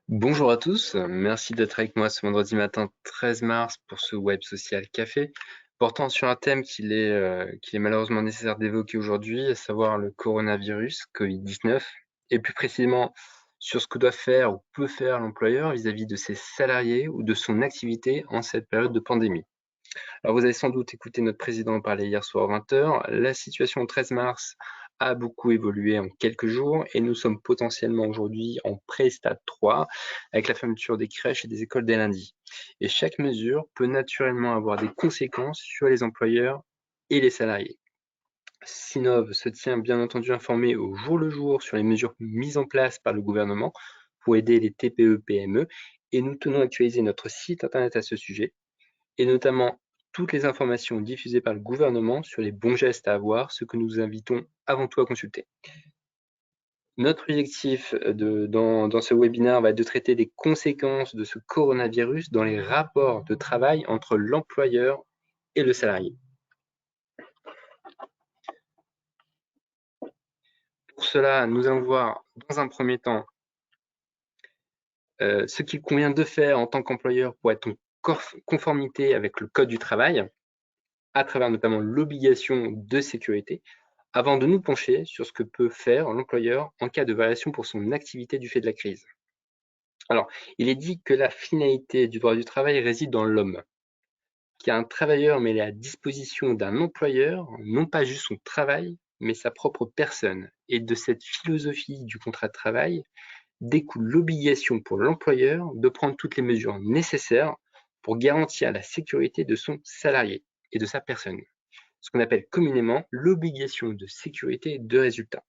Bonjour à tous, merci d'être avec moi ce vendredi matin 13 mars pour ce Web Social Café, portant sur un thème qu'il est malheureusement nécessaire d'évoquer aujourd'hui, à savoir le coronavirus, Covid-19, et plus précisément sur ce que doit faire ou peut faire l'employeur vis-à-vis de ses salariés ou de son activité en cette période de pandémie. Alors vous avez sans doute écouté notre président en parler hier soir à 20h. La situation au 13 mars a beaucoup évolué en quelques jours et nous sommes potentiellement aujourd'hui en pré-stade 3 avec la fermeture des crèches et des écoles dès lundi. Et chaque mesure peut naturellement avoir des conséquences sur les employeurs et les salariés. Sinov se tient bien entendu informé au jour le jour sur les mesures mises en place par le gouvernement pour aider les TPE-PME et nous tenons à actualiser notre site internet à ce sujet et notamment toutes les informations diffusées par le gouvernement sur les bons gestes à avoir, ce que nous invitons avant tout à consulter. Notre objectif dans ce webinaire va être de traiter des conséquences de ce coronavirus dans les rapports de travail entre l'employeur et le salarié. Pour cela, nous allons voir dans un premier temps ce qu'il convient de faire en tant qu'employeur pour être en conformité avec le Code du travail, à travers notamment l'obligation de sécurité, avant de nous pencher sur ce que peut faire l'employeur en cas de variation pour son activité du fait de la crise. Alors, il est dit que la finalité du droit du travail réside dans l'homme, qu'un travailleur met à disposition d'un employeur non pas juste son travail, mais sa propre personne. Et de cette philosophie du contrat de travail découle l'obligation pour l'employeur de prendre toutes les mesures nécessaires pour garantir la sécurité de son salarié et de sa personne, ce qu'on appelle communément l'obligation de sécurité de résultat.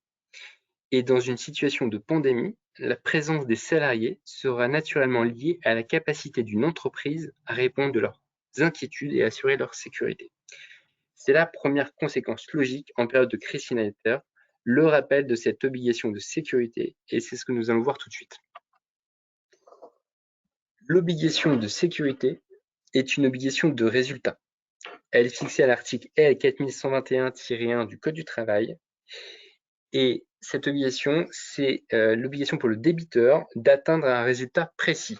Et dans une situation de pandémie, la présence des salariés sera naturellement liée à la capacité d'une entreprise à répondre de leurs inquiétudes et assurer leur sécurité. C'est la première conséquence logique en période de crise sanitaire, le rappel de cette obligation de sécurité, et c'est ce que nous allons voir tout de suite. L'obligation de sécurité est une obligation de résultat. Elle est fixée à l'article L 4121-1 du Code du travail. Et cette obligation, c'est l'obligation pour le débiteur d'atteindre un résultat précis,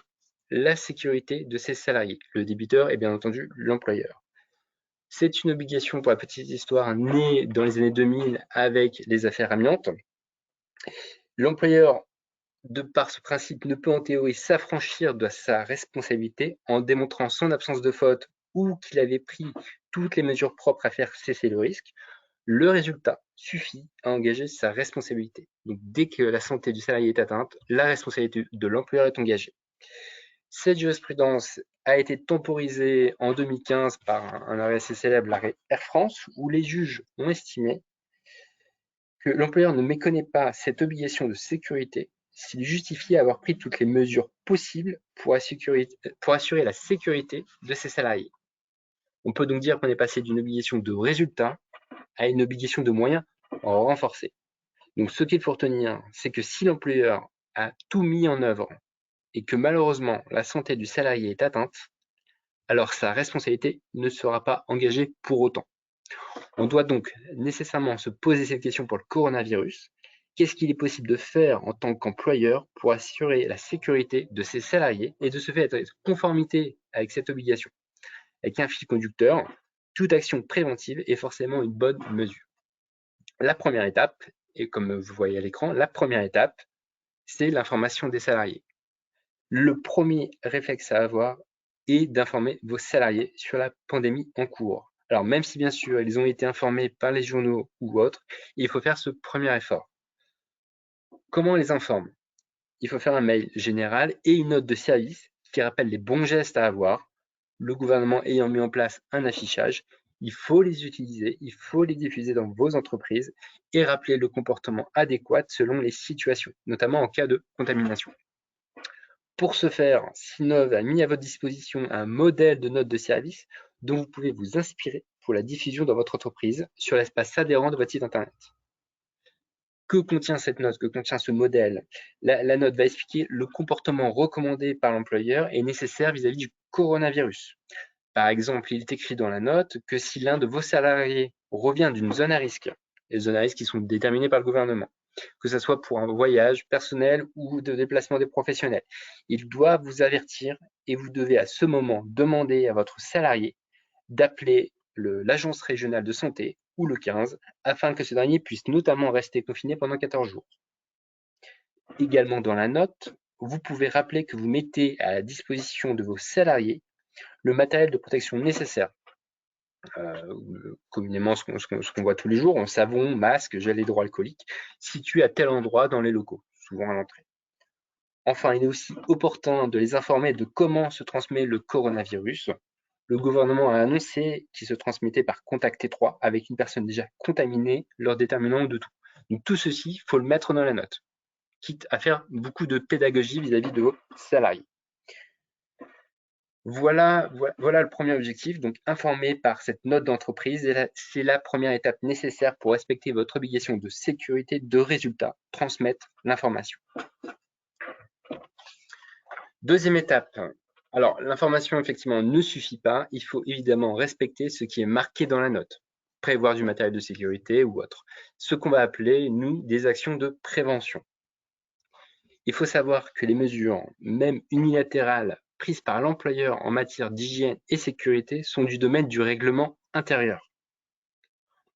la sécurité de ses salariés. Le débiteur est bien entendu l'employeur. C'est une obligation, pour la petite histoire, née dans les années 2000 avec les affaires amiantes. L'employeur, de par ce principe, ne peut en théorie s'affranchir de sa responsabilité en démontrant son absence de faute ou qu'il avait pris toutes les mesures propres à faire cesser le risque. Le résultat suffit à engager sa responsabilité. Donc, dès que la santé du salarié est atteinte, la responsabilité de l'employeur est engagée. Cette jurisprudence a été temporisée en 2015 par un arrêt assez célèbre, l'arrêt Air France, où les juges ont estimé que l'employeur ne méconnaît pas cette obligation de sécurité s'il justifie avoir pris toutes les mesures possibles pour assurer la sécurité de ses salariés. On peut donc dire qu'on est passé d'une obligation de résultat à une obligation de moyens renforcée. Donc ce qu'il faut retenir, c'est que si l'employeur a tout mis en œuvre et que malheureusement la santé du salarié est atteinte, alors sa responsabilité ne sera pas engagée pour autant. On doit donc nécessairement se poser cette question pour le coronavirus. Qu'est-ce qu'il est possible de faire en tant qu'employeur pour assurer la sécurité de ses salariés et de ce fait être en conformité avec cette obligation? Avec un fil conducteur, toute action préventive est forcément une bonne mesure. La première étape, et comme vous voyez à l'écran, la première étape, c'est l'information des salariés. Le premier réflexe à avoir est d'informer vos salariés sur la pandémie en cours. Alors même si bien sûr ils ont été informés par les journaux ou autres, il faut faire ce premier effort. Comment on les informe? Il faut faire un mail général et une note de service qui rappelle les bons gestes à avoir, le gouvernement ayant mis en place un affichage. Il faut les utiliser, il faut les diffuser dans vos entreprises et rappeler le comportement adéquat selon les situations, notamment en cas de contamination. Pour ce faire, Sinov a mis à votre disposition un modèle de note de service dont vous pouvez vous inspirer pour la diffusion dans votre entreprise sur l'espace adhérent de votre site internet. Que contient cette note? Que contient ce modèle? La note va expliquer le comportement recommandé par l'employeur et nécessaire vis-à-vis du coronavirus. Par exemple, il est écrit dans la note que si l'un de vos salariés revient d'une zone à risque, les zones à risque qui sont déterminées par le gouvernement, que ce soit pour un voyage personnel ou de déplacement des professionnels. Il doit vous avertir et vous devez à ce moment demander à votre salarié d'appeler l'agence régionale de santé ou le 15 afin que ce dernier puisse notamment rester confiné pendant 14 jours. Également dans la note, vous pouvez rappeler que vous mettez à la disposition de vos salariés le matériel de protection nécessaire. Communément ce qu'on voit tous les jours, en savon, masque, gel hydroalcoolique, situé à tel endroit dans les locaux, souvent à l'entrée. Enfin, il est aussi opportun de les informer de comment se transmet le coronavirus. Le gouvernement a annoncé qu'il se transmettait par contact étroit avec une personne déjà contaminée, leur déterminant de tout. Donc tout ceci, il faut le mettre dans la note, quitte à faire beaucoup de pédagogie vis-à-vis de vos salariés. Voilà le premier objectif, donc informer par cette note d'entreprise. C'est la première étape nécessaire pour respecter votre obligation de sécurité de résultat, transmettre l'information. Deuxième étape. Alors, l'information, effectivement, ne suffit pas. Il faut évidemment respecter ce qui est marqué dans la note. Prévoir du matériel de sécurité ou autre. Ce qu'on va appeler, nous, des actions de prévention. Il faut savoir que les mesures, même unilatérales, prises par l'employeur en matière d'hygiène et sécurité sont du domaine du règlement intérieur.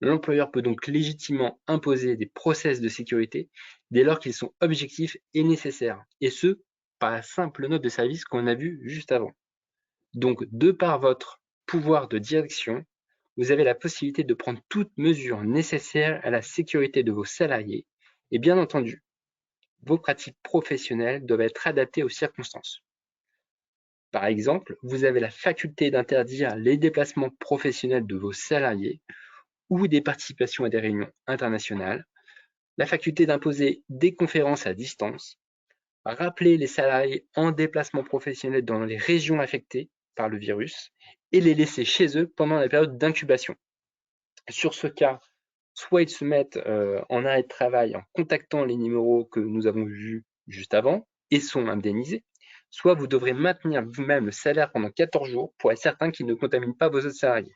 L'employeur peut donc légitimement imposer des process de sécurité dès lors qu'ils sont objectifs et nécessaires, et ce, par la simple note de service qu'on a vue juste avant. Donc, de par votre pouvoir de direction, vous avez la possibilité de prendre toute mesure nécessaire à la sécurité de vos salariés et bien entendu, vos pratiques professionnelles doivent être adaptées aux circonstances. Par exemple, vous avez la faculté d'interdire les déplacements professionnels de vos salariés ou des participations à des réunions internationales, la faculté d'imposer des conférences à distance, rappeler les salariés en déplacement professionnel dans les régions affectées par le virus et les laisser chez eux pendant la période d'incubation. Sur ce cas, soit ils se mettent en arrêt de travail en contactant les numéros que nous avons vus juste avant et sont indemnisés, soit vous devrez maintenir vous-même le salaire pendant 14 jours pour être certain qu'il ne contamine pas vos autres salariés.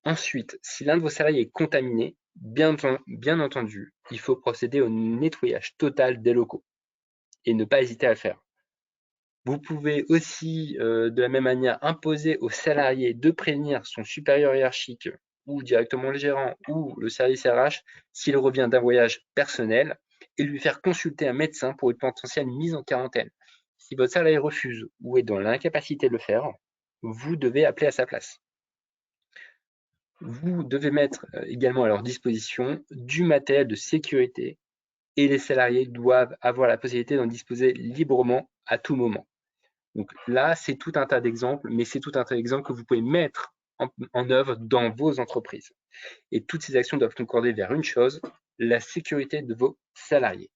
Ensuite, si l'un de vos salariés est contaminé, bien entendu, il faut procéder au nettoyage total des locaux et ne pas hésiter à le faire. Vous pouvez aussi, de la même manière, imposer au salarié de prévenir son supérieur hiérarchique ou directement le gérant ou le service RH s'il revient d'un voyage personnel et lui faire consulter un médecin pour une potentielle mise en quarantaine. Si votre salarié refuse ou est dans l'incapacité de le faire, vous devez appeler à sa place. Vous devez mettre également à leur disposition du matériel de sécurité et les salariés doivent avoir la possibilité d'en disposer librement à tout moment. Donc là, c'est tout un tas d'exemples, mais c'est tout un tas d'exemples que vous pouvez mettre en œuvre dans vos entreprises. Et toutes ces actions doivent concorder vers une chose, la sécurité de vos salariés.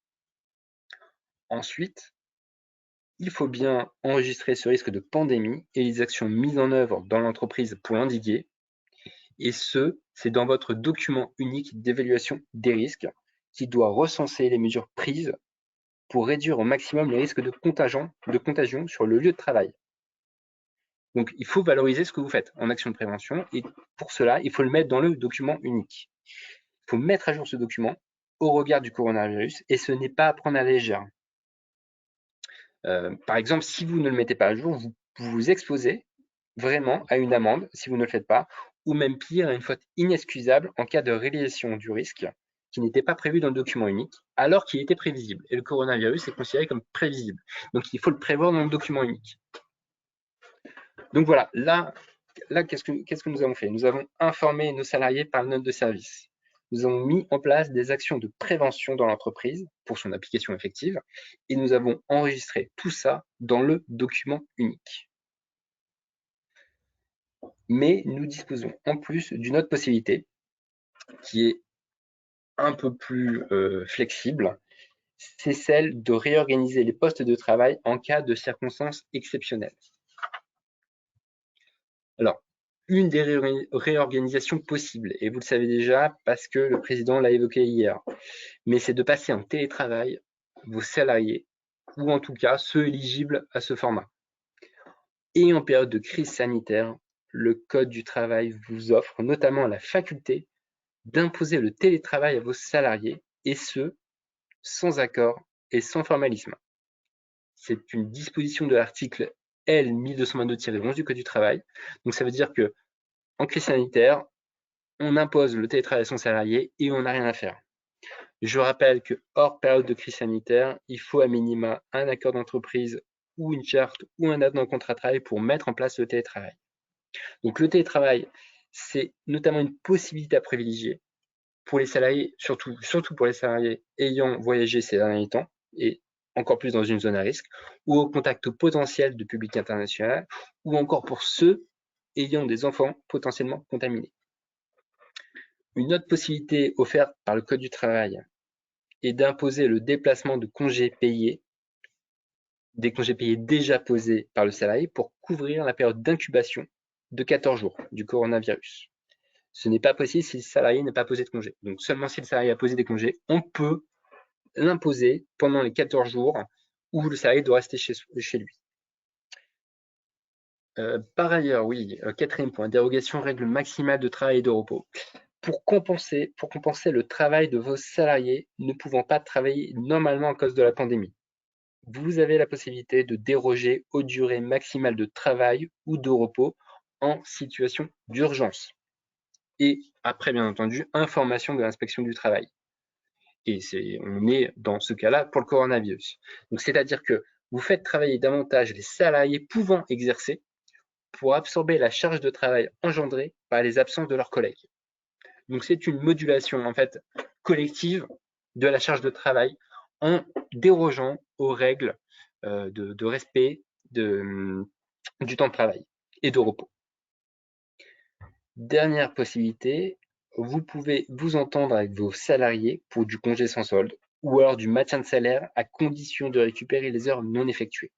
Ensuite, il faut bien enregistrer ce risque de pandémie et les actions mises en œuvre dans l'entreprise pour l'endiguer. Et ce, c'est dans votre document unique d'évaluation des risques qui doit recenser les mesures prises pour réduire au maximum les risques de contagion sur le lieu de travail. Donc, il faut valoriser ce que vous faites en action de prévention et pour cela, il faut le mettre dans le document unique. Il faut mettre à jour ce document au regard du coronavirus et ce n'est pas à prendre à la légère. Par exemple, si vous ne le mettez pas à jour, vous vous exposez vraiment à une amende si vous ne le faites pas ou même pire, à une faute inexcusable en cas de réalisation du risque qui n'était pas prévu dans le document unique alors qu'il était prévisible. Et le coronavirus est considéré comme prévisible. Donc, il faut le prévoir dans le document unique. Donc voilà, là qu'est-ce que nous avons fait? Nous avons informé nos salariés par note de service. Nous avons mis en place des actions de prévention dans l'entreprise pour son application effective et nous avons enregistré tout ça dans le document unique. Mais nous disposons en plus d'une autre possibilité qui est un peu plus flexible, c'est celle de réorganiser les postes de travail en cas de circonstances exceptionnelles. Alors, une des réorganisations possibles, et vous le savez déjà parce que le président l'a évoqué hier, mais c'est de passer en télétravail vos salariés, ou en tout cas ceux éligibles à ce format. Et en période de crise sanitaire, le Code du travail vous offre notamment la faculté d'imposer le télétravail à vos salariés et ce, sans accord et sans formalisme. C'est une disposition de l'article L 1222-11 du Code du travail. Donc ça veut dire que en crise sanitaire, on impose le télétravail à son salarié et on n'a rien à faire. Je rappelle que hors période de crise sanitaire, il faut à minima un accord d'entreprise ou une charte ou un avenant au contrat de travail pour mettre en place le télétravail. Donc le télétravail, c'est notamment une possibilité à privilégier pour les salariés, surtout pour les salariés ayant voyagé ces derniers temps et encore plus dans une zone à risque, ou au contact potentiel de public international, ou encore pour ceux ayant des enfants potentiellement contaminés. Une autre possibilité offerte par le Code du travail est d'imposer le déplacement de congés payés, des congés payés déjà posés par le salarié pour couvrir la période d'incubation de 14 jours du coronavirus. Ce n'est pas possible si le salarié n'a pas posé de congé. Donc seulement si le salarié a posé des congés, on peut l'imposer pendant les 14 jours où le salarié doit rester chez lui. Par ailleurs, oui, quatrième point, dérogation règle maximale de travail et de repos. Pour compenser le travail de vos salariés ne pouvant pas travailler normalement à cause de la pandémie, vous avez la possibilité de déroger aux durées maximales de travail ou de repos en situation d'urgence. Et après, bien entendu, information de l'inspection du travail. Et on est dans ce cas-là pour le coronavirus. Donc, c'est-à-dire que vous faites travailler davantage les salariés pouvant exercer pour absorber la charge de travail engendrée par les absences de leurs collègues. Donc, c'est une modulation en fait collective de la charge de travail en dérogeant aux règles de respect du temps de travail et de repos. Dernière possibilité, vous pouvez vous entendre avec vos salariés pour du congé sans solde ou alors du maintien de salaire à condition de récupérer les heures non effectuées.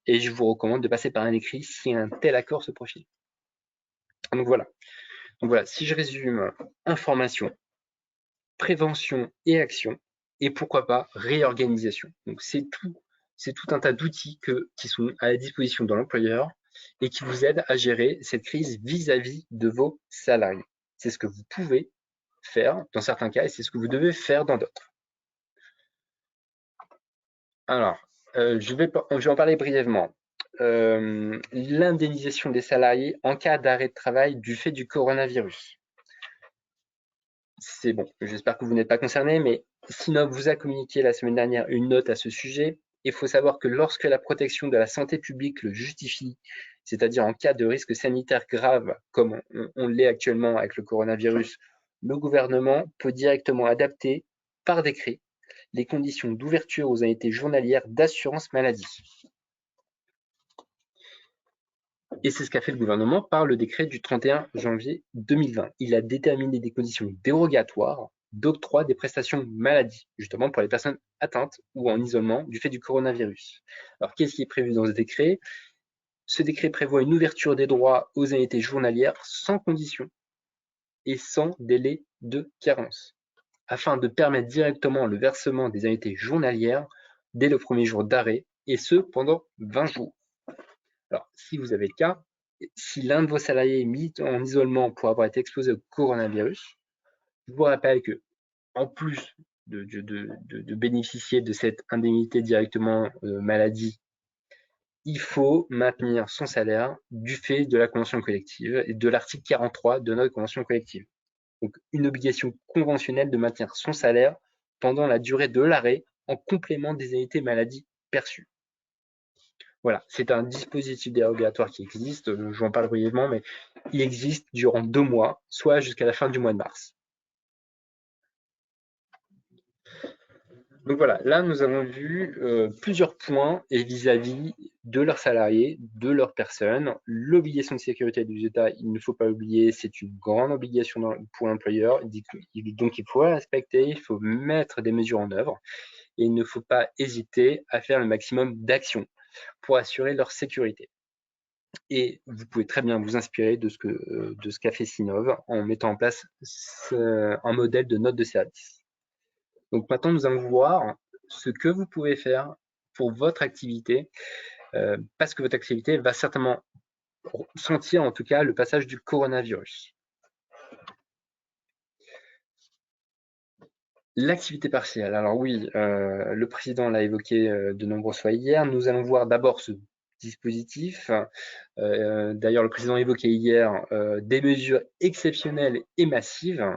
Et je vous recommande de passer par un écrit si un tel accord se profile. Donc voilà, si je résume, information, prévention et action, et pourquoi pas réorganisation. Donc c'est tout un tas d'outils qui sont à la disposition de l'employeur et qui vous aident à gérer cette crise vis-à-vis de vos salariés. C'est ce que vous pouvez faire dans certains cas et c'est ce que vous devez faire dans d'autres. Alors, je vais en parler brièvement. L'indemnisation des salariés en cas d'arrêt de travail du fait du coronavirus. C'est bon, j'espère que vous n'êtes pas concerné, mais Sinop vous a communiqué la semaine dernière une note à ce sujet. Il faut savoir que lorsque la protection de la santé publique le justifie, c'est-à-dire en cas de risque sanitaire grave, comme on l'est actuellement avec le coronavirus, le gouvernement peut directement adapter par décret les conditions d'ouverture aux indemnités journalières d'assurance maladie. Et c'est ce qu'a fait le gouvernement par le décret du 31 janvier 2020. Il a déterminé des conditions dérogatoires d'octroi des prestations maladie, justement pour les personnes atteintes ou en isolement du fait du coronavirus. Alors, qu'est-ce qui est prévu dans ce décret? Ce décret prévoit une ouverture des droits aux indemnités journalières sans condition et sans délai de carence, afin de permettre directement le versement des indemnités journalières dès le premier jour d'arrêt, et ce pendant 20 jours. Alors, si vous avez le cas, si l'un de vos salariés est mis en isolement pour avoir été exposé au coronavirus, je vous rappelle que, en plus de bénéficier de cette indemnité directement maladie, il faut maintenir son salaire du fait de la convention collective et de l'article 43 de notre convention collective. Donc, une obligation conventionnelle de maintenir son salaire pendant la durée de l'arrêt en complément des indemnités maladie perçues. Voilà, c'est un dispositif dérogatoire qui existe, je vous en parle brièvement, mais il existe durant 2 mois, soit jusqu'à la fin du mois de mars. Donc voilà, là nous avons vu plusieurs points et vis-à-vis de leurs salariés, de leurs personnes. L'obligation de sécurité des États, il ne faut pas oublier, c'est une grande obligation pour l'employeur, donc il faut la respecter, il faut mettre des mesures en œuvre et il ne faut pas hésiter à faire le maximum d'actions pour assurer leur sécurité. Et vous pouvez très bien vous inspirer de ce qu'a fait Sinov en mettant en place un modèle de note de service. Donc maintenant, nous allons voir ce que vous pouvez faire pour votre activité, parce que votre activité va certainement sentir en tout cas le passage du coronavirus. L'activité partielle. Alors oui, le président l'a évoqué de nombreuses fois hier. Nous allons voir d'abord ce dispositif. D'ailleurs, le président évoquait hier des mesures exceptionnelles et massives.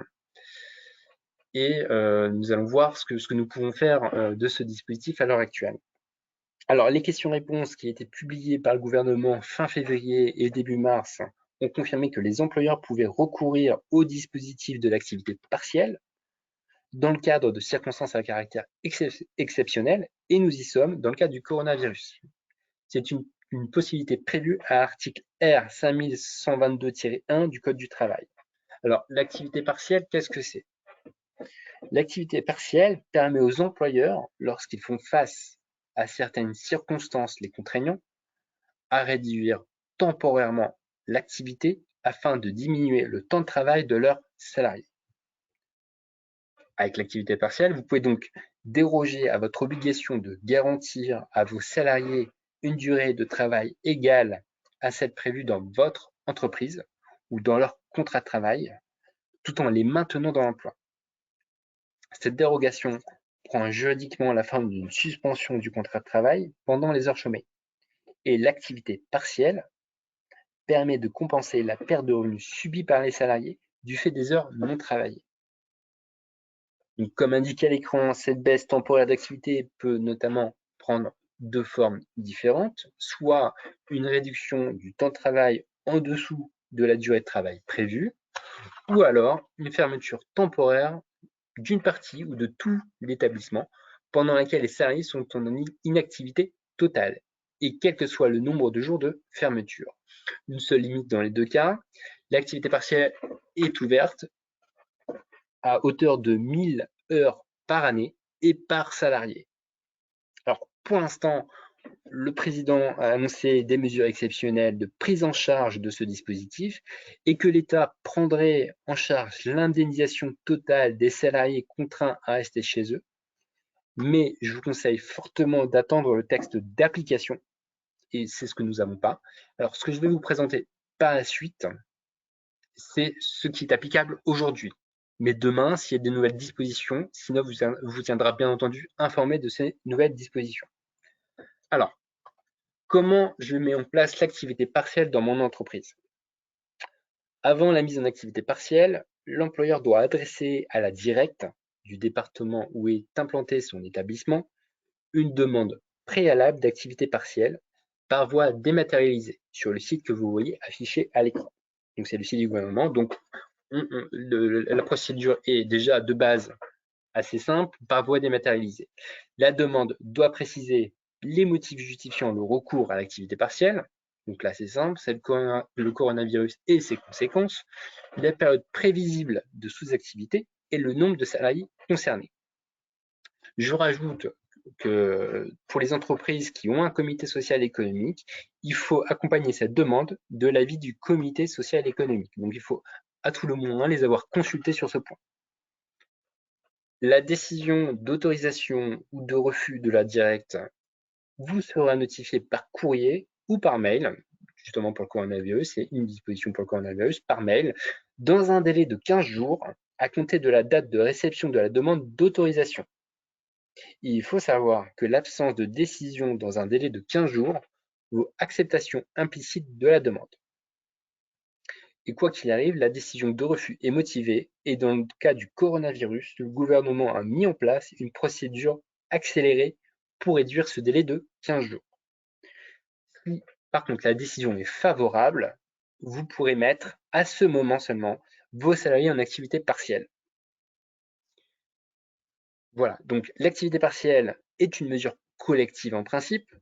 Et nous allons voir ce que nous pouvons faire de ce dispositif à l'heure actuelle. Alors, les questions-réponses qui étaient publiées par le gouvernement fin février et début mars ont confirmé que les employeurs pouvaient recourir au dispositif de l'activité partielle dans le cadre de circonstances à caractère exceptionnel, et nous y sommes dans le cadre du coronavirus. C'est une possibilité prévue à l'article R 5122-1 du Code du travail. Alors, l'activité partielle, qu'est-ce que c'est? L'activité partielle permet aux employeurs, lorsqu'ils font face à certaines circonstances les contraignant, à réduire temporairement l'activité afin de diminuer le temps de travail de leurs salariés. Avec l'activité partielle, vous pouvez donc déroger à votre obligation de garantir à vos salariés une durée de travail égale à celle prévue dans votre entreprise ou dans leur contrat de travail, tout en les maintenant dans l'emploi. Cette dérogation prend juridiquement la forme d'une suspension du contrat de travail pendant les heures chômées. Et l'activité partielle permet de compenser la perte de revenus subie par les salariés du fait des heures non travaillées. Donc, comme indiqué à l'écran, cette baisse temporaire d'activité peut notamment prendre deux formes différentes, soit une réduction du temps de travail en dessous de la durée de travail prévue, ou alors une fermeture temporaire d'une partie ou de tout l'établissement pendant laquelle les salariés sont en inactivité totale, et quel que soit le nombre de jours de fermeture. Une seule limite dans les deux cas, l'activité partielle est ouverte à hauteur de 1000 heures par année et par salarié. Alors, pour l'instant, le président a annoncé des mesures exceptionnelles de prise en charge de ce dispositif et que l'État prendrait en charge l'indemnisation totale des salariés contraints à rester chez eux. Mais je vous conseille fortement d'attendre le texte d'application, et c'est ce que nous n'avons pas. Alors, ce que je vais vous présenter par la suite, c'est ce qui est applicable aujourd'hui. Mais demain, s'il y a des nouvelles dispositions, sinon vous tiendra bien entendu informé de ces nouvelles dispositions. Alors, comment je mets en place l'activité partielle dans mon entreprise? Avant la mise en activité partielle, l'employeur doit adresser à la directe du département où est implanté son établissement une demande préalable d'activité partielle par voie dématérialisée sur le site que vous voyez affiché à l'écran. Donc c'est le site du gouvernement. Donc la procédure est déjà de base assez simple, par voie dématérialisée. La demande doit préciser les motifs justifiant le recours à l'activité partielle. Donc là, c'est simple, c'est le coronavirus et ses conséquences, la période prévisible de sous-activité et le nombre de salariés concernés. Je rajoute que pour les entreprises qui ont un comité social économique, il faut accompagner cette demande de l'avis du comité social économique. Donc il faut à tout le moins les avoir consultés sur ce point. La décision d'autorisation ou de refus de la directe vous sera notifiée par courrier ou par mail, justement pour le coronavirus, c'est une disposition pour le coronavirus, par mail, dans un délai de 15 jours à compter de la date de réception de la demande d'autorisation. Il faut savoir que l'absence de décision dans un délai de 15 jours vaut acceptation implicite de la demande. Et quoi qu'il arrive, la décision de refus est motivée et dans le cas du coronavirus, le gouvernement a mis en place une procédure accélérée pour réduire ce délai de 15 jours. Si par contre la décision est favorable, vous pourrez mettre à ce moment seulement vos salariés en activité partielle. Voilà, donc l'activité partielle est une mesure collective en principe.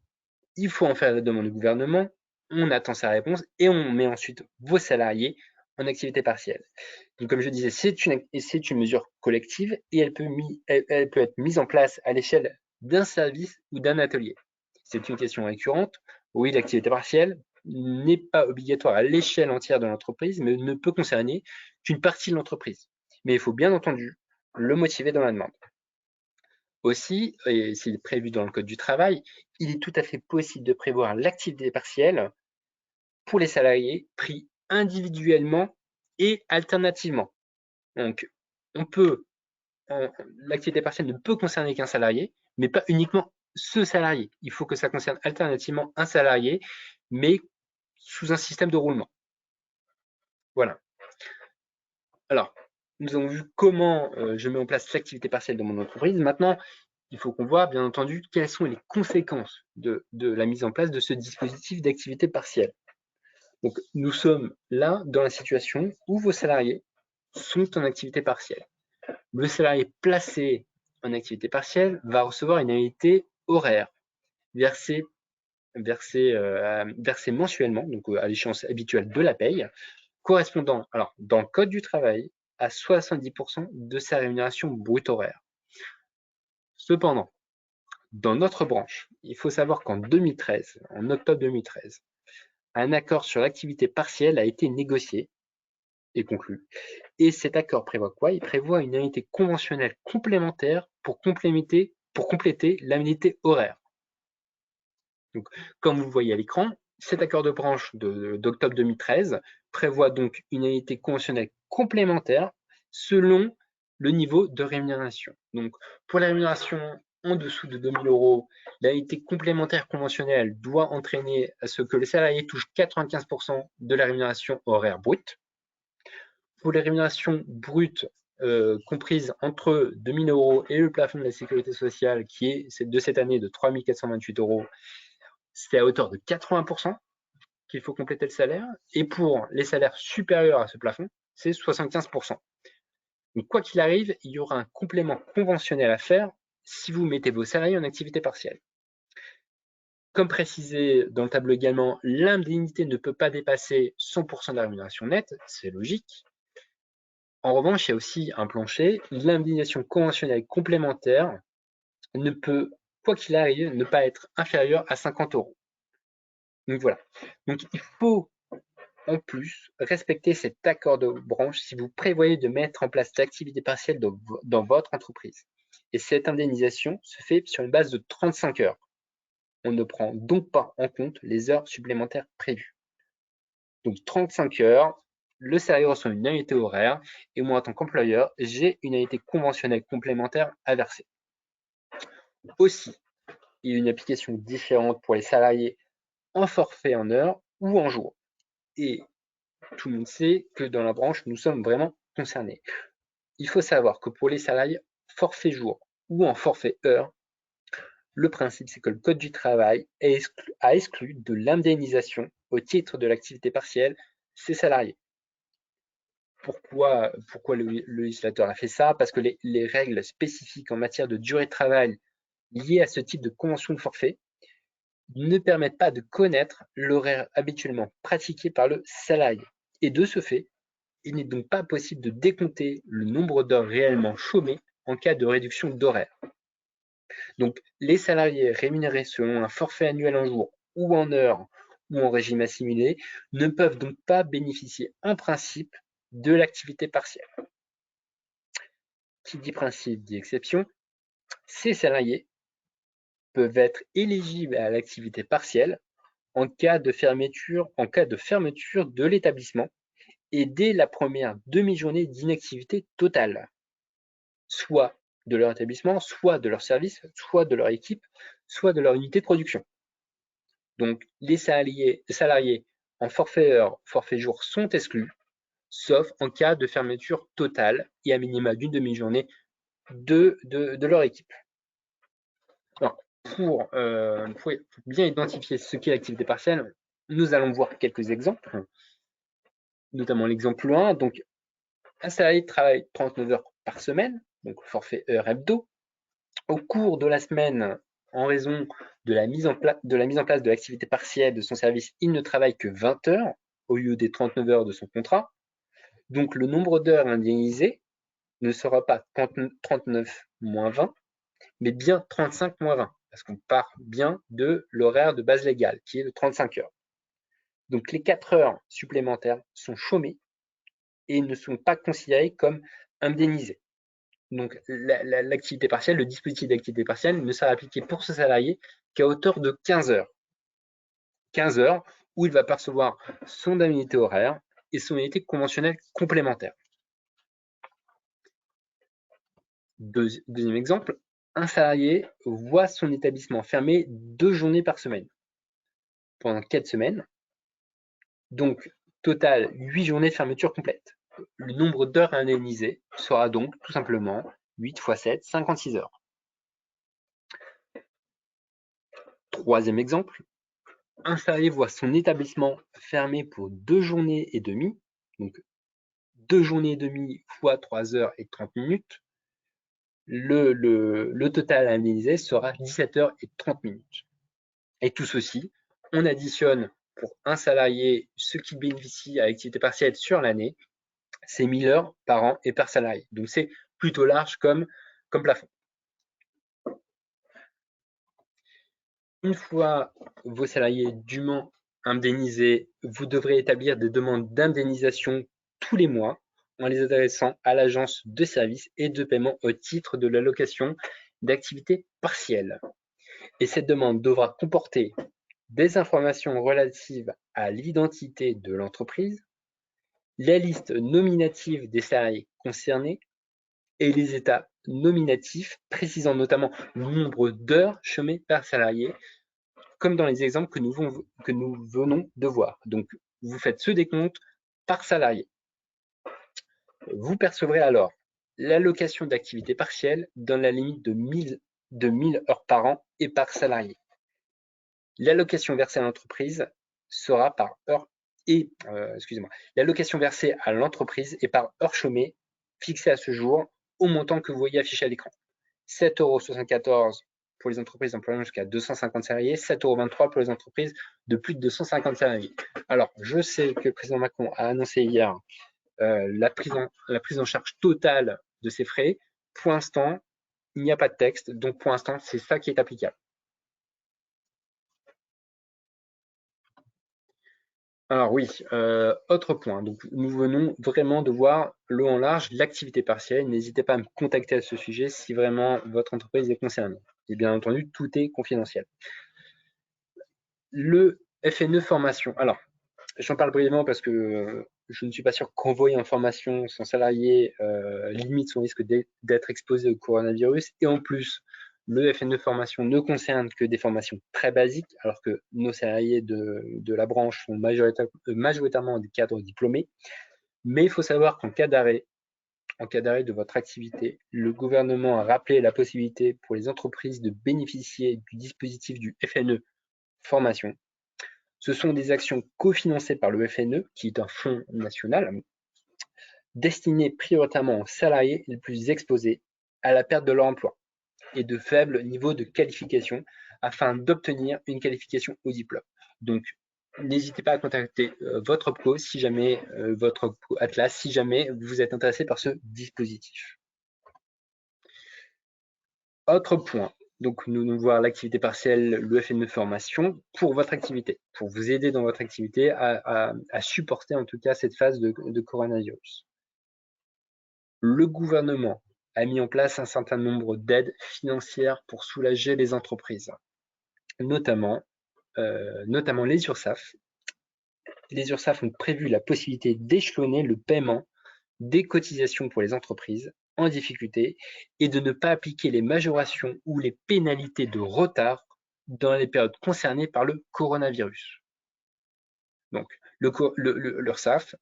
Il faut en faire la demande au gouvernement, on attend sa réponse et on met ensuite vos salariés en activité partielle. Donc, comme je disais, c'est une mesure collective et elle peut être mise en place à l'échelle d'un service ou d'un atelier. C'est une question récurrente. Oui, l'activité partielle n'est pas obligatoire à l'échelle entière de l'entreprise, mais ne peut concerner qu'une partie de l'entreprise. Mais il faut bien entendu le motiver dans la demande. Aussi, et c'est prévu dans le Code du travail, il est tout à fait possible de prévoir l'activité partielle pour les salariés pris individuellement et alternativement. Donc, on peut l'activité partielle ne peut concerner qu'un salarié, mais pas uniquement ce salarié. Il faut que ça concerne alternativement un salarié, mais sous un système de roulement. Voilà. Alors, nous avons vu comment je mets en place l'activité partielle dans mon entreprise. Maintenant, il faut qu'on voit, bien entendu, quelles sont les conséquences de la mise en place de ce dispositif d'activité partielle. Donc, nous sommes là dans la situation où vos salariés sont en activité partielle. Le salarié placé en activité partielle va recevoir une indemnité horaire versée mensuellement, donc à l'échéance habituelle de la paye, correspondant, alors dans le code du travail, à 70% de sa rémunération brute horaire. Cependant, dans notre branche, il faut savoir qu'en 2013, en octobre 2013, un accord sur l'activité partielle a été négocié et conclu. Et cet accord prévoit quoi? Il prévoit une indemnité conventionnelle complémentaire pour compléter l'indemnité horaire. Donc, comme vous le voyez à l'écran, cet accord de branche d'octobre 2013 prévoit donc une indemnité conventionnelle complémentaire selon le niveau de rémunération. Donc, pour la rémunération en dessous de 2 000 €, l'indemnité complémentaire conventionnelle doit entraîner à ce que le salarié touche 95% de la rémunération horaire brute. Pour les rémunérations brutes comprises entre 2 000 € et le plafond de la sécurité sociale, qui est de cette année de 3 428 €, c'est à hauteur de 80% qu'il faut compléter le salaire. Et pour les salaires supérieurs à ce plafond, c'est 75%. Donc, quoi qu'il arrive, il y aura un complément conventionnel à faire si vous mettez vos salariés en activité partielle. Comme précisé dans le tableau également, l'indemnité ne peut pas dépasser 100% de la rémunération nette, c'est logique. En revanche, il y a aussi un plancher. L'indemnisation conventionnelle complémentaire ne peut, quoi qu'il arrive, ne pas être inférieure à 50 €. Donc voilà. Donc il faut en plus respecter cet accord de branche si vous prévoyez de mettre en place l'activité partielle dans votre entreprise. Et cette indemnisation se fait sur une base de 35 heures. On ne prend donc pas en compte les heures supplémentaires prévues. Donc 35 heures, le salarié reçoit une indemnité horaire et moi, en tant qu'employeur, j'ai une indemnité conventionnelle complémentaire à verser. Aussi, il y a une application différente pour les salariés en forfait en heures ou en jours. Et tout le monde sait que dans la branche, nous sommes vraiment concernés. Il faut savoir que pour les salariés forfait jour ou en forfait heure, le principe, c'est que le Code du travail a exclu de l'indemnisation au titre de l'activité partielle ces salariés. Pourquoi le législateur a fait ça? Parce que les règles spécifiques en matière de durée de travail liées à ce type de convention de forfait ne permettent pas de connaître l'horaire habituellement pratiqué par le salarié. Et de ce fait, il n'est donc pas possible de décompter le nombre d'heures réellement chômées en cas de réduction d'horaire. Donc, les salariés rémunérés selon un forfait annuel en jours ou en heures ou en régime assimilé ne peuvent donc pas bénéficier en principe de l'activité partielle. Qui dit principe dit exception. Ces salariés peuvent être éligibles à l'activité partielle en cas de fermeture de l'établissement et dès la première demi-journée d'inactivité totale, soit de leur établissement, soit de leur service, soit de leur équipe, soit de leur unité de production. Donc, les salariés en forfait heure, forfait jour sont exclus, sauf en cas de fermeture totale et à minima d'une demi-journée de leur équipe. Alors, pour bien identifier ce qu'est l'activité partielle, nous allons voir quelques exemples, notamment l'exemple 1. Donc, un salarié travaille 39 heures par semaine, donc forfait heure hebdo. Au cours de la semaine, en raison de la mise en place de l'activité partielle de son service, il ne travaille que 20 heures au lieu des 39 heures de son contrat. Donc, le nombre d'heures indemnisées ne sera pas 39 moins 20, mais bien 35 moins 20, parce qu'on part bien de l'horaire de base légale, qui est de 35 heures. Donc, les 4 heures supplémentaires sont chômées et ne sont pas considérées comme indemnisées. Donc, l'activité partielle, le dispositif d'activité partielle ne sera appliqué pour ce salarié qu'à hauteur de 15 heures. 15 heures où il va percevoir son indemnité horaire et son indemnité conventionnelle complémentaire. Deuxième exemple, un salarié voit son établissement fermé 2 journées par semaine pendant 4 semaines, donc total 8 journées de fermeture complète. Le nombre d'heures indemnisées sera donc tout simplement 8 x 7, 56 heures. Troisième exemple, un salarié voit son établissement fermé pour 2 journées et demie, donc 2 journées et demie fois 3 heures et 30 minutes. Le total indemnisé sera 17 heures et 30 minutes. Et tout ceci, on additionne pour un salarié ce qui bénéficie à activité partielle sur l'année, c'est 1000 heures par an et par salarié. Donc c'est plutôt large comme plafond. Une fois vos salariés dûment indemnisés, vous devrez établir des demandes d'indemnisation tous les mois en les adressant à l'agence de services et de paiement au titre de l'allocation d'activité partielle. Et cette demande devra comporter des informations relatives à l'identité de l'entreprise, la liste nominative des salariés concernés et les états nominatifs précisant notamment le nombre d'heures chômées par salarié, comme dans les exemples que nous venons de voir. Donc, vous faites ce décompte par salarié. Vous percevrez alors l'allocation d'activité partielle dans la limite de 1000 heures par an et par salarié. L'allocation versée à l'entreprise sera par heure et l'allocation versée à l'entreprise est par heure chômée fixée à ce jour au montant que vous voyez affiché à l'écran. 7,74 € pour les entreprises employant jusqu'à 250 salariés, 7,23 € pour les entreprises de plus de 250 salariés. Alors, je sais que le président Macron a annoncé hier la prise en charge totale de ces frais. Pour l'instant, il n'y a pas de texte, donc pour l'instant, c'est ça qui est applicable. Alors oui, autre point, donc nous venons vraiment de voir le en large l'activité partielle. N'hésitez pas à me contacter à ce sujet si vraiment votre entreprise est concernée. Et bien entendu, tout est confidentiel. Le FNE formation. Alors, j'en parle brièvement parce que je ne suis pas sûr qu'envoyer en formation son salarié limite son risque d'être exposé au coronavirus. Et en plus, le FNE formation ne concerne que des formations très basiques, alors que nos salariés de la branche sont majoritairement des cadres diplômés. Mais il faut savoir qu'en cas d'arrêt de votre activité, le gouvernement a rappelé la possibilité pour les entreprises de bénéficier du dispositif du FNE formation. Ce sont des actions cofinancées par le FNE, qui est un fonds national, destiné prioritairement aux salariés les plus exposés à la perte de leur emploi et de faible niveau de qualification afin d'obtenir une qualification au diplôme. Donc, n'hésitez pas à contacter votre OPCO si jamais votre OPCO Atlas, si jamais vous êtes intéressé par ce dispositif. Autre point, donc nous allons voir l'activité partielle, le FNE formation pour votre activité, pour vous aider dans votre activité à supporter en tout cas cette phase de coronavirus. Le gouvernement a mis en place un certain nombre d'aides financières pour soulager les entreprises, notamment les URSSAF. Les URSSAF ont prévu la possibilité d'échelonner le paiement des cotisations pour les entreprises en difficulté et de ne pas appliquer les majorations ou les pénalités de retard dans les périodes concernées par le coronavirus. Donc, l'URSSAF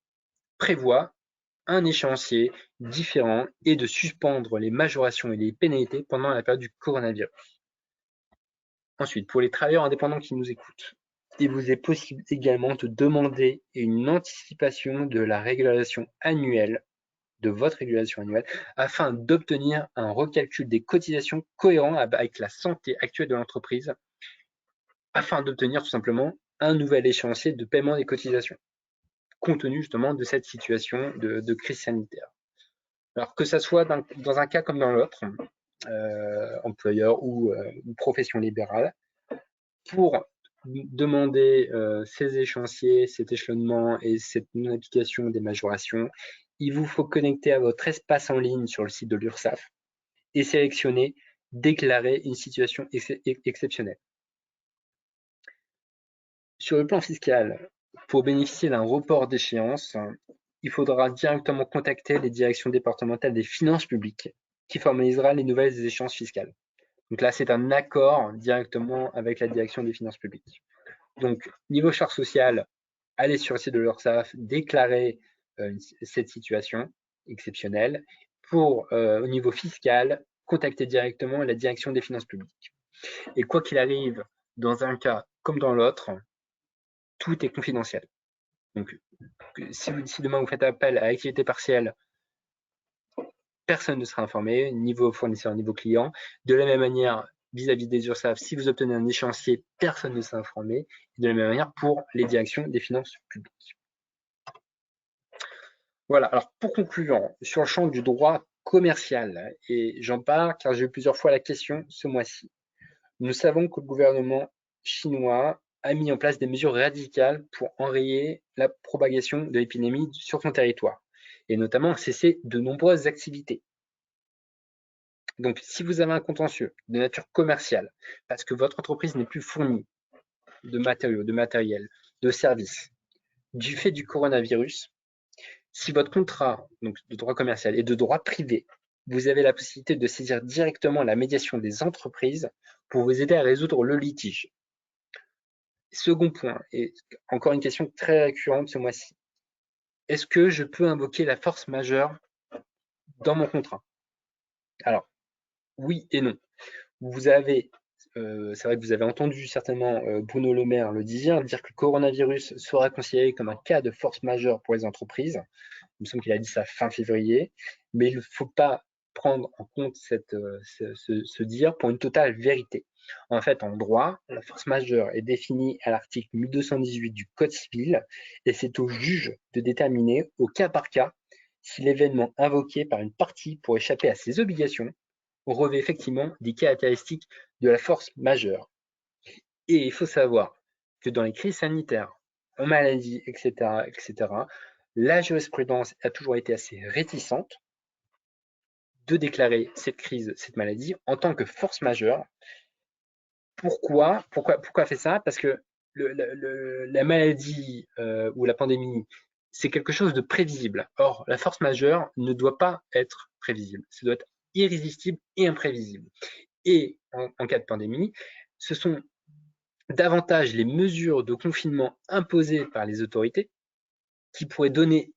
prévoit un échéancier différent et de suspendre les majorations et les pénalités pendant la période du coronavirus. Ensuite, pour les travailleurs indépendants qui nous écoutent, il vous est possible également de demander une anticipation de la régularisation annuelle, de votre régulation annuelle, afin d'obtenir un recalcul des cotisations cohérent avec la santé actuelle de l'entreprise, afin d'obtenir tout simplement un nouvel échéancier de paiement des cotisations, compte tenu justement de cette situation de crise sanitaire. Alors que ça soit dans un cas comme dans l'autre, employeur ou profession libérale, pour demander ces échéanciers, cet échelonnement et cette non-application des majorations, il vous faut connecter à votre espace en ligne sur le site de l'URSSAF et sélectionner « Déclarer une situation exceptionnelle ». Sur le plan fiscal, pour bénéficier d'un report d'échéance, il faudra directement contacter les directions départementales des finances publiques qui formalisera les nouvelles échéances fiscales. Donc là, c'est un accord directement avec la direction des finances publiques. Donc, niveau charge sociale, allez sur le site de l'URSSAF, déclarer cette situation exceptionnelle. Au niveau fiscal, contactez directement la direction des finances publiques. Et quoi qu'il arrive, dans un cas comme dans l'autre, tout est confidentiel. Donc, si demain vous faites appel à activité partielle, personne ne sera informé, niveau fournisseur, niveau client. De la même manière, vis-à-vis des URSSAF, si vous obtenez un échéancier, personne ne sera informé. De la même manière pour les directions des finances publiques. Voilà, alors pour conclure, sur le champ du droit commercial, et j'en parle car j'ai eu plusieurs fois la question ce mois-ci. Nous savons que le gouvernement chinois a mis en place des mesures radicales pour enrayer la propagation de l'épidémie sur son territoire, et notamment cesser de nombreuses activités. Donc, si vous avez un contentieux de nature commerciale, parce que votre entreprise n'est plus fournie de matériaux, de matériel, de services, du fait du coronavirus, si votre contrat donc de droit commercial est de droit privé, vous avez la possibilité de saisir directement la médiation des entreprises pour vous aider à résoudre le litige. Second point, et encore une question très récurrente ce mois-ci, est-ce que je peux invoquer la force majeure dans mon contrat? Alors, oui et non. Vous avez, c'est vrai que vous avez entendu certainement Bruno Le Maire le dire que le coronavirus sera considéré comme un cas de force majeure pour les entreprises. Il me semble qu'il a dit ça fin février, mais il ne faut pas prendre en compte ce dire pour une totale vérité. En fait, en droit, la force majeure est définie à l'article 1218 du Code civil et c'est au juge de déterminer au cas par cas si l'événement invoqué par une partie pour échapper à ses obligations revêt effectivement des caractéristiques de la force majeure. Et il faut savoir que dans les crises sanitaires, en maladie, etc., la jurisprudence a toujours été assez réticente de déclarer cette crise, cette maladie en tant que force majeure. Pourquoi fait ça? Parce que la maladie ou la pandémie, c'est quelque chose de prévisible. Or, la force majeure ne doit pas être prévisible. Ça doit être irrésistible et imprévisible. Et en cas de pandémie, ce sont davantage les mesures de confinement imposées par les autorités qui pourraient donner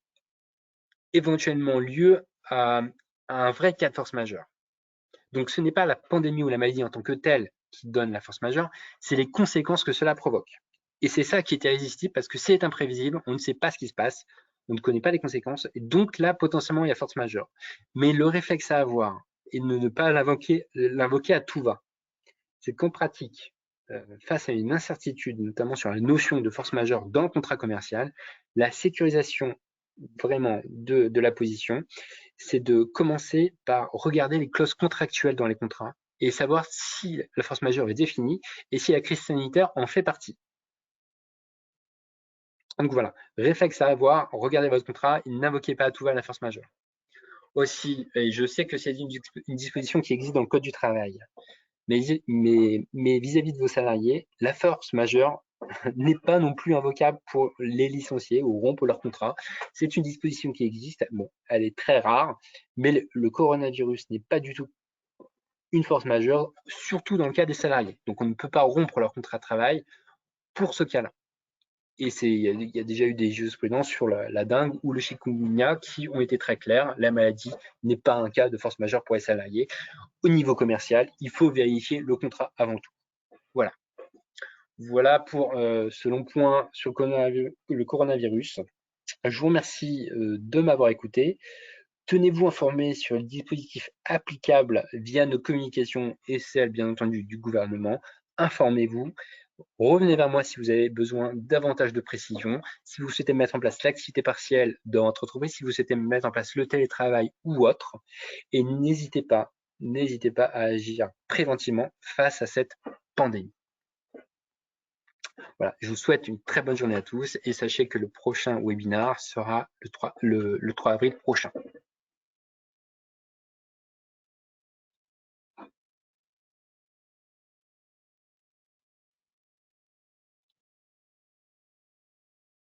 éventuellement lieu à un vrai cas de force majeure. Donc ce n'est pas la pandémie ou la maladie en tant que telle qui donne la force majeure, c'est les conséquences que cela provoque. Et c'est ça qui est irrésistible parce que c'est imprévisible, on ne sait pas ce qui se passe, on ne connaît pas les conséquences, et donc là, potentiellement, il y a force majeure. Mais le réflexe à avoir, et de ne pas l'invoquer à tout va, c'est qu'en pratique, face à une incertitude, notamment sur la notion de force majeure dans le contrat commercial, la sécurisation vraiment de la position, c'est de commencer par regarder les clauses contractuelles dans les contrats et savoir si la force majeure est définie et si la crise sanitaire en fait partie. Donc voilà, réflexe à avoir, regardez votre contrat et n'invoquez pas à tout va la force majeure. Aussi, et je sais que c'est une disposition qui existe dans le Code du travail, mais vis-à-vis de vos salariés, la force majeure n'est pas non plus invocable pour les licenciés ou rompre leur contrat. C'est une disposition qui existe. Bon, elle est très rare, mais le coronavirus n'est pas du tout une force majeure, surtout dans le cas des salariés. Donc, on ne peut pas rompre leur contrat de travail pour ce cas-là. Et il y a déjà eu des jurisprudences sur la dengue ou le chikungunya qui ont été très clairs. La maladie n'est pas un cas de force majeure pour les salariés. Au niveau commercial, il faut vérifier le contrat avant tout. Voilà. Voilà pour ce long point sur le coronavirus. Je vous remercie de m'avoir écouté. Tenez-vous informés sur les dispositifs applicables via nos communications et celles, bien entendu, du gouvernement. Informez-vous. Revenez vers moi si vous avez besoin davantage de précision. Si vous souhaitez mettre en place l'activité partielle dans votre entreprise, si vous souhaitez mettre en place le télétravail ou autre. Et n'hésitez pas à agir préventivement face à cette pandémie. Voilà, je vous souhaite une très bonne journée à tous et sachez que le prochain webinar sera le 3 avril prochain.